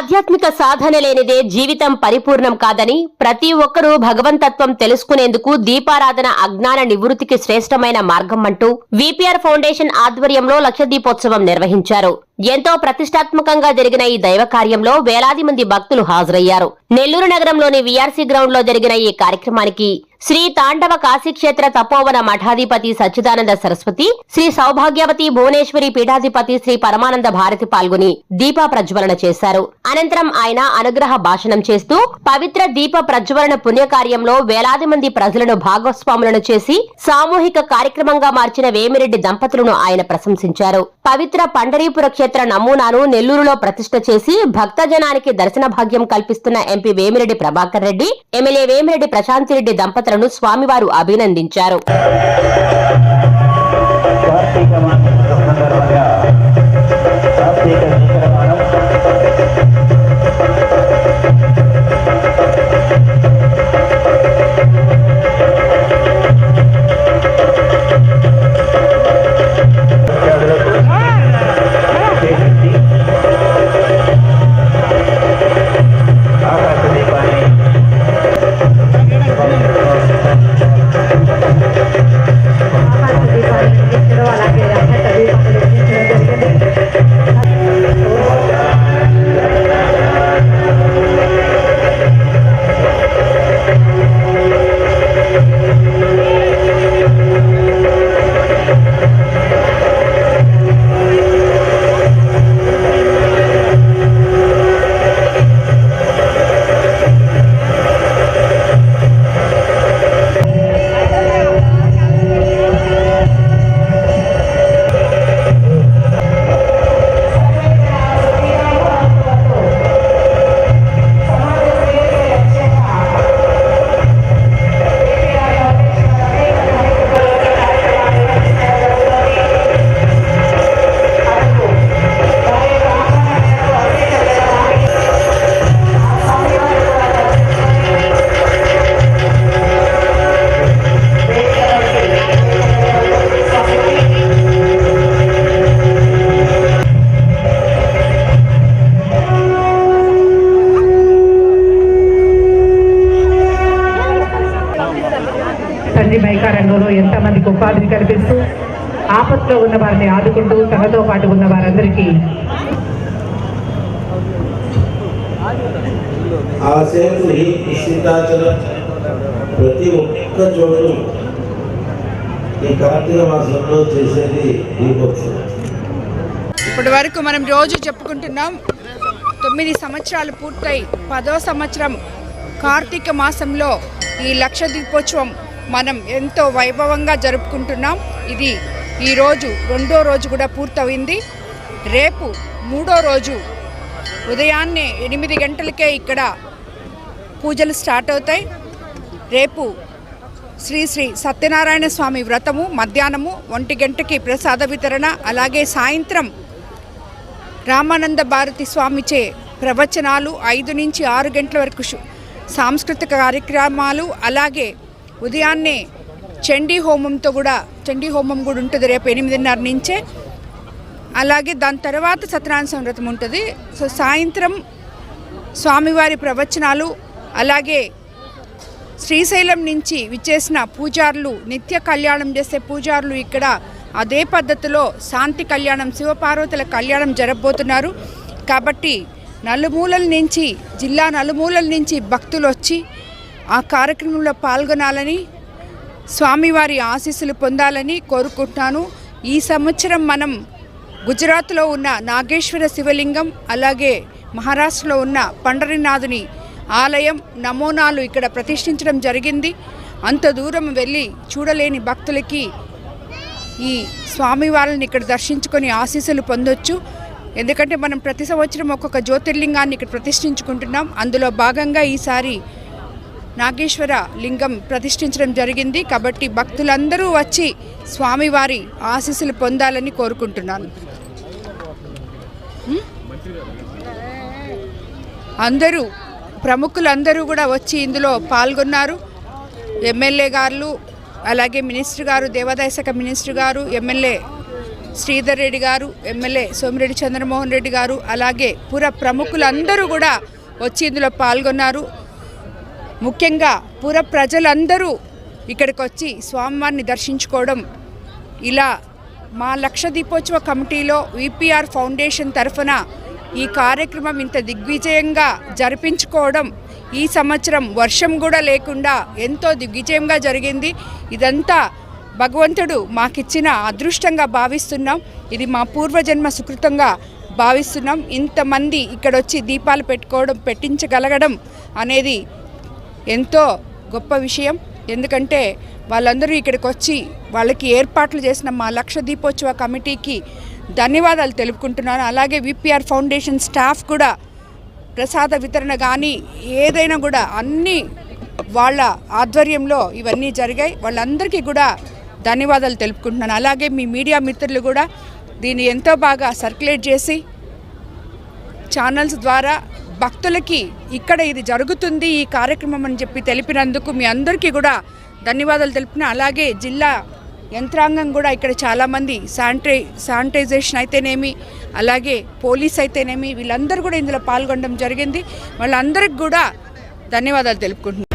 ఆధ్యాత్మిక సాధన లేనిదే జీవితం పరిపూర్ణం కాదని, ప్రతి ఒక్కరూ భగవంతత్వం తెలుసుకునేందుకు దీపారాధన అజ్ఞాన నివృత్తికి శ్రేష్టమైన మార్గం అంటూ విపిఆర్ ఫౌండేషన్ ఆధ్వర్యంలో లక్ష దీపోత్సవం నిర్వహించారు. ఎంతో ప్రతిష్టాత్మకంగా జరిగిన ఈ దైవ కార్యంలో వేలాది మంది భక్తులు హాజరయ్యారు. నెల్లూరు నగరంలోని వీఆర్సీ గ్రౌండ్ లో జరిగిన ఈ కార్యక్రమానికి శ్రీ తాండవ కాశీక్షేత్ర తపోవన మఠాధిపతి సచ్చిదానంద సరస్వతి, శ్రీ సౌభాగ్యవతి భువనేశ్వరి పీఠాధిపతి శ్రీ పరమానంద భారతి పాల్గొని దీప ప్రజ్వలన చేశారు. అనంతరం ఆయన అనుగ్రహ భాషణం చేస్తూ పవిత్ర దీప ప్రజ్వలన పుణ్యకార్యంలో వేలాది మంది ప్రజలను భాగస్వాములను చేసి సామూహిక కార్యక్రమంగా మార్చిన వేమిరెడ్డి దంపతులను ఆయన ప్రశంసించారు. పవిత్ర పండరీపుర క్షేత్ర నమూనాను నెల్లూరులో ప్రతిష్ఠ చేసి భక్తజనానికి దర్శన భాగ్యం కల్పిస్తున్న ఎంపీ వేమిరెడ్డి ప్రభాకర్ రెడ్డి, ఎమ్మెల్యే వేమిరెడ్డి ప్రశాంతిరెడ్డి దంపతులను స్వామివారు అభినందించారు. మైకా రంగంలో ఎంతమందికి ఉపాధిని కల్పిస్తూ ఆపత్తులో ఉన్న వారిని ఆదుకుంటూ తనతో పాటు ఉన్న వారందరికీ ప్రతి ఒక్క చోటు ఈ కార్తీక మాసంలో చేసేది దీపోత్సవం. ఇప్పటి వరకు మనం రోజు చెప్పుకుంటున్నాం. 9 సంవత్సరాలు పూర్తయి 10వ సంవత్సరం కార్తీక మాసంలో ఈ లక్ష దీపోత్సవం మనం ఎంతో వైభవంగా జరుపుకుంటున్నాం. ఇది ఈరోజు 2వ రోజు కూడా పూర్తయింది. రేపు 3వ రోజు ఉదయాన్నే 8 గంటలకే ఇక్కడ పూజలు స్టార్ట్ అవుతాయి. రేపు శ్రీ శ్రీ సత్యనారాయణ స్వామి వ్రతము మధ్యాహ్నము 1 గంటకి ప్రసాద వితరణ, అలాగే సాయంత్రం రామానంద భారతి స్వామిచే ప్రవచనాలు 5 నుంచి 6 గంటల వరకు సాంస్కృతిక కార్యక్రమాలు, అలాగే ఉదయాన్నే చండీ హోమం కూడా ఉంటుంది రేపు 8:30 నుంచే. అలాగే దాని తర్వాత సత్యనారాయణ వ్రతం ఉంటుంది. సో సాయంత్రం స్వామివారి ప్రవచనాలు, అలాగే శ్రీశైలం నుంచి విచ్చేసిన పూజారులు, నిత్య కళ్యాణం చేసే పూజారులు ఇక్కడ అదే పద్ధతిలో శాంతి కళ్యాణం, శివపార్వతుల కళ్యాణం జరగబోతున్నారు. కాబట్టి నలుమూలల నుంచి, జిల్లా నలుమూలల నుంచి భక్తులు వచ్చి ఆ కార్యక్రమంలో పాల్గొనాలని, స్వామివారి ఆశీస్సులు పొందాలని కోరుకుంటున్నాను. ఈ సంవత్సరం మనం గుజరాత్లో ఉన్న నాగేశ్వర శివలింగం, అలాగే మహారాష్ట్రలో ఉన్న పండరీనాథుని ఆలయం నమూనాలు ఇక్కడ ప్రతిష్ఠించడం జరిగింది. అంత దూరం వెళ్ళి చూడలేని భక్తులకి ఈ స్వామివారిని ఇక్కడ దర్శించుకొని ఆశీస్సులు పొందొచ్చు. ఎందుకంటే మనం ప్రతి సంవత్సరం ఒక్కొక్క జ్యోతిర్లింగాన్ని ఇక్కడ ప్రతిష్ఠించుకుంటున్నాం. అందులో భాగంగా ఈసారి నాగేశ్వర లింగం ప్రతిష్ఠించడం జరిగింది. కాబట్టి భక్తులందరూ వచ్చి స్వామివారి ఆశీస్సులు పొందాలని కోరుకుంటున్నాను. అందరూ ప్రముఖులందరూ కూడా వచ్చి ఇందులో పాల్గొన్నారు. ఎమ్మెల్యే గారు, అలాగే మినిస్టర్ గారు, దేవాదాయ శాఖ మినిస్టర్ గారు, ఎమ్మెల్యే శ్రీధర్ రెడ్డి గారు, ఎమ్మెల్యే సోమిరెడ్డి చంద్రమోహన్ రెడ్డి గారు, అలాగే పుర ప్రముఖులందరూ కూడా వచ్చి ఇందులో పాల్గొన్నారు. ముఖ్యంగా పుర ప్రజలందరూ ఇక్కడికి వచ్చి స్వామివారిని దర్శించుకోవడం, ఇలా మా లక్ష దీపోత్సవ కమిటీలో విపిఆర్ ఫౌండేషన్ తరఫున ఈ కార్యక్రమం ఇంత దిగ్విజయంగా జరిపించుకోవడం, ఈ సంవత్సరం వర్షం కూడా లేకుండా ఎంతో దిగ్విజయంగా జరిగింది. ఇదంతా భగవంతుడు మాకిచ్చిన అదృష్టంగా భావిస్తున్నాం. ఇది మా పూర్వజన్మ సుకృతంగా భావిస్తున్నాం. ఇంతమంది ఇక్కడ వచ్చి దీపాలు పెట్టించగలగడం అనేది ఎంతో గొప్ప విషయం. ఎందుకంటే వాళ్ళందరూ ఇక్కడికి వచ్చి వాళ్ళకి ఏర్పాట్లు చేసిన మా లక్ష దీపోత్సవ కమిటీకి ధన్యవాదాలు తెలుపుకుంటున్నాను. అలాగే విపిఆర్ ఫౌండేషన్ స్టాఫ్ కూడా ప్రసాద వితరణ కానీ ఏదైనా కూడా అన్ని వాళ్ళ ఆధ్వర్యంలో ఇవన్నీ జరిగాయి. వాళ్ళందరికీ కూడా ధన్యవాదాలు తెలుపుకుంటున్నాను. అలాగే మీ మీడియా మిత్రులు కూడా దీన్ని ఎంతో బాగా సర్క్యులేట్ చేసి ఛానల్స్ ద్వారా భక్తులకి ఇక్కడ ఇది జరుగుతుంది ఈ కార్యక్రమం అని చెప్పి తెలిపినందుకు మీ అందరికీ కూడా ధన్యవాదాలు తెలుపుతున్నా. అలాగే జిల్లా యంత్రాంగం కూడా ఇక్కడ చాలామంది శానిటైజేషన్ అయితేనేమి, అలాగే పోలీస్ అయితేనేమి, వీళ్ళందరూ కూడా ఇందులో పాల్గొనడం జరిగింది. వాళ్ళందరికీ కూడా ధన్యవాదాలు తెలుపుకుంటున్నాను.